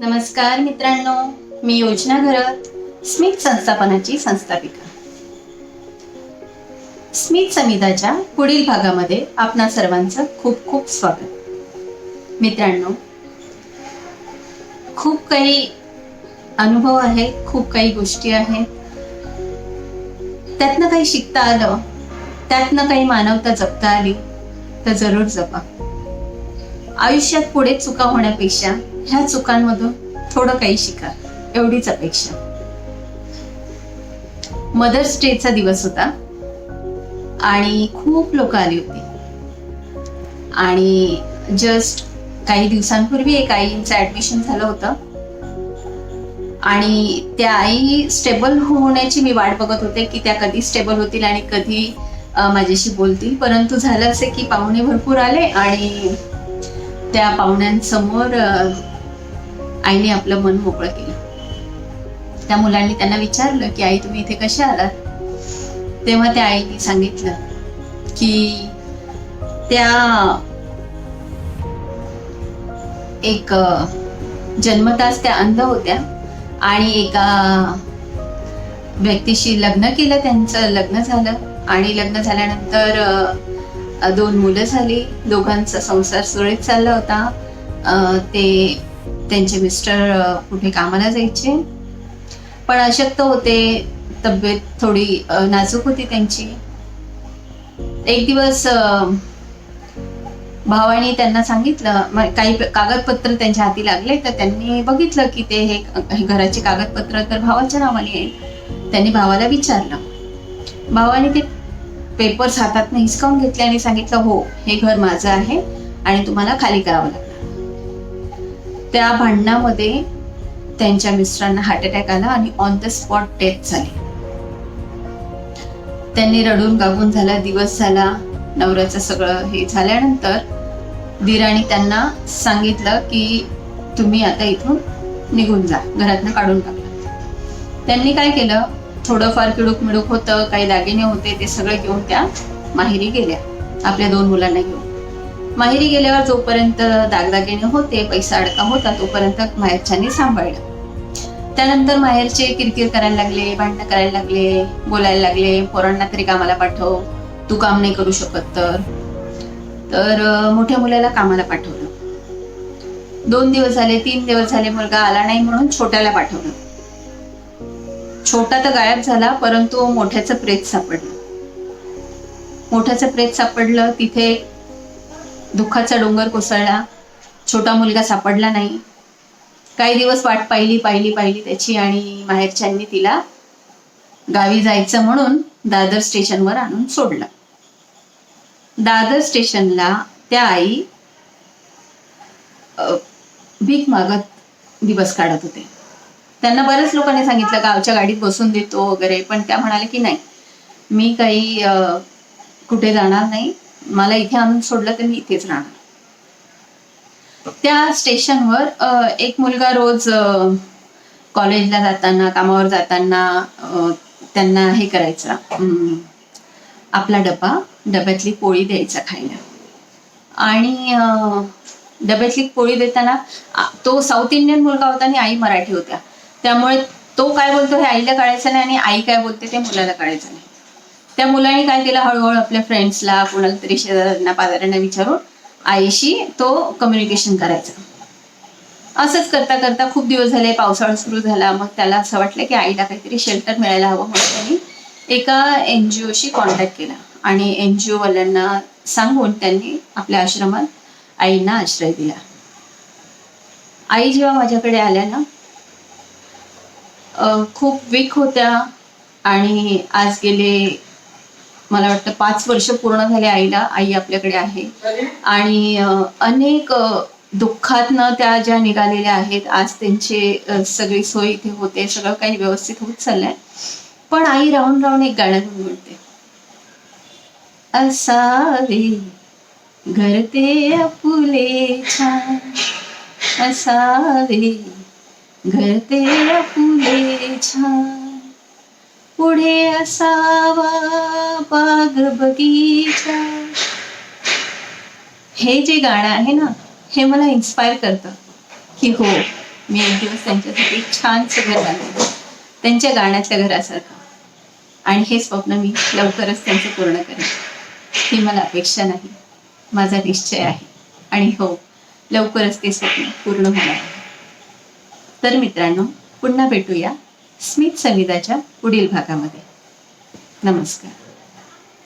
नमस्कार मित्रांनो, मी योजना घरत, स्मिथ संस्थापनाची संस्थापिका. स्मिथ समिधाच्या पुढील भागामध्ये आपणा सर्वांचं खूप खूप स्वागत. मित्रांनो, खूप काही अनुभव आहेत, खूप काही गोष्टी आहेत, त्यातनं काही शिकता आलं, त्यातनं काही मानवता जपता आली तर जरूर जपा. आयुष्यात पुढे चुका होण्यापेक्षा ह्या चुकांमधून थोडं काही शिका, एवढीच अपेक्षा. मदर्स डेचा दिवस होता आणि खूप लोक आली होती. आणि जस्ट काही दिवसांपूर्वी एक आईचं ऍडमिशन झालं होतं आणि त्या आई स्टेबल होण्याची मी वाट बघत होते की त्या कधी स्टेबल होतील आणि कधी माझ्याशी बोलतील. परंतु झालं असे की पाहुणे भरपूर आले आणि त्या पाहुण्यांसमोर आईने आपलं मन मोकळं केलं. त्या मुलांनी त्यांना विचारलं की आई तुम्ही इथे कशा आलात. तेव्हा त्या आईने सांगितलं की त्या एक जन्मताच त्या अंध होत्या आणि एका व्यक्तीशी लग्न केलं. त्यांचं लग्न झालं आणि लग्न झाल्यानंतर 2 मुलं झाली. दोघांचा संसार सुरळीत चालला होता. ते त्यांचे मिस्टर कुठे कामाला जायचे पण अशक्त होते, तब्येत थोडी नाजूक होती त्यांची. एक दिवस भावाने त्यांना सांगितलं, काही कागदपत्र त्यांच्या हाती लागले तर त्यांनी बघितलं की ते हे घराचे कागदपत्र तर भावाच्या नावाने आहे. त्यांनी भावाला विचारलं. भावाने ते पेपर्स हातात हिसकावून घेतले आणि सांगितलं हो हे घर माझं आहे आणि तुम्हाला खाली करावं लागणार. त्या भांडणामध्ये त्यांच्या मिस्टरांना हार्ट अटॅक आला आणि ऑन द स्पॉट डेथ झाली. त्यांनी रडून गागून झाला, दिवस झाला. नवऱ्याचं सगळं हे झाल्यानंतर दिराणी त्यांना सांगितलं की तुम्ही आता इथून निघून जा, घरातनं काढून टाकलं. त्यांनी काय केलं, थोडंफार किडूक मिडूक होतं, काही दागिने होते, ते सगळे घेऊन त्या माहेरी गेल्या. आपल्या 2 मुलांना घेऊन माहेरी गेल्यावर जोपर्यंत दागदागिने होते, पैसा अडका होता, तोपर्यंत माहेरच्यांनी सांभाळलं. त्यानंतर माहेरचे किरकिर करायला लागले, भांडणं करायला लागले, बोलायला लागले, पोरांना तरी कामाला पाठव, तू काम नाही करू शकत तर मोठ्या मुलाला कामाला पाठवलं. 2 दिवस झाले, 3 दिवस झाले, मुलगा आला नाही म्हणून छोट्याला पाठवलं. छोटा तर गायब झाला, परंतु मोठ्याचं प्रेत सापडलं. मोठ्याचं प्रेत सापडलं, तिथे दुःखाचा डोंगर कोसळला. छोटा मुलगा सापडला नाही. काही दिवस वाट पाहिली त्याची आणि माहेरच्यांनी तिला गावी जायचं म्हणून दादर स्टेशनवर आणून सोडलं. दादर स्टेशनला त्या आई भीक मागत दिवस काढत होते. त्यांना बऱ्याच लोकांनी सांगितलं गावच्या गाडीत बसून देतो वगैरे, पण त्या म्हणाले की नाही, मी काही कुठे जाणार नाही, मला इथे आणून सोडलं तर मी इथेच राहणार. त्या स्टेशनवर एक मुलगा रोज कॉलेजला जाताना, कामावर जाताना त्यांना हे करायचा, आपला डब्यातली पोळी द्यायचा खायला. आणि डब्यातली पोळी देताना तो साऊथ इंडियन मुलगा होता आणि आई मराठी होत्या, त्यामुळे तो काय बोलतो हे आईला कळायचं नाही आणि आई काय बोलते ते मुलाला कळायचं नाही. त्या मुलाने काय केलं, हळूहळू आपल्या फ्रेंड्सला, कोणाला तरी शेजाऱ्यांना पाजाऱ्यांना विचारून आईशी तो कम्युनिकेशन करायचा. असंच करता करता खूप दिवस झाले, पावसाळा सुरू झाला. मग त्याला असं वाटलं की आईला काहीतरी शेल्टर मिळायला हवं म्हणून त्यांनी एका NGOशी कॉन्टॅक्ट केला आणि NGO वाल्यांना सांगून त्यांनी आपल्या आश्रमात आईंना आश्रय दिला. आई जेव्हा माझ्याकडे आल्या ना, खूप वीक होत्या आणि आज गेले मला वाटतं 5 वर्ष पूर्ण झाले आईला. आई आपल्याकडे आहे आणि अनेक दुःखातनं त्या ज्या निघालेल्या आहेत. आज त्यांची सगळी सोय इथे होते, सगळं काही व्यवस्थित होत चाललंय. पण आई राहून राहून एक गाणं म्हणते, असावे घर ते आपुले छान, असावे घर ते आपुले छान, पुढे असावा बाग बगीचा. हे जे गाणं आहे ना, हे मला इन्स्पायर करतं की हो, मी एक दिवस त्यांच्यासाठी एक छानसं घर बांधेन, त्यांच्या गाण्यातल्या घरासारखं. आणि हे स्वप्न मी लवकरच त्यांचं पूर्ण करेन. ही मला अपेक्षा नाही, माझा निश्चय आहे. आणि हो, लवकरच ते स्वप्न पूर्ण होणार आहे. तर मित्रांनो, पुन्हा भेटूया स्मित संगीताच्या पुढील भागामध्ये. नमस्कार.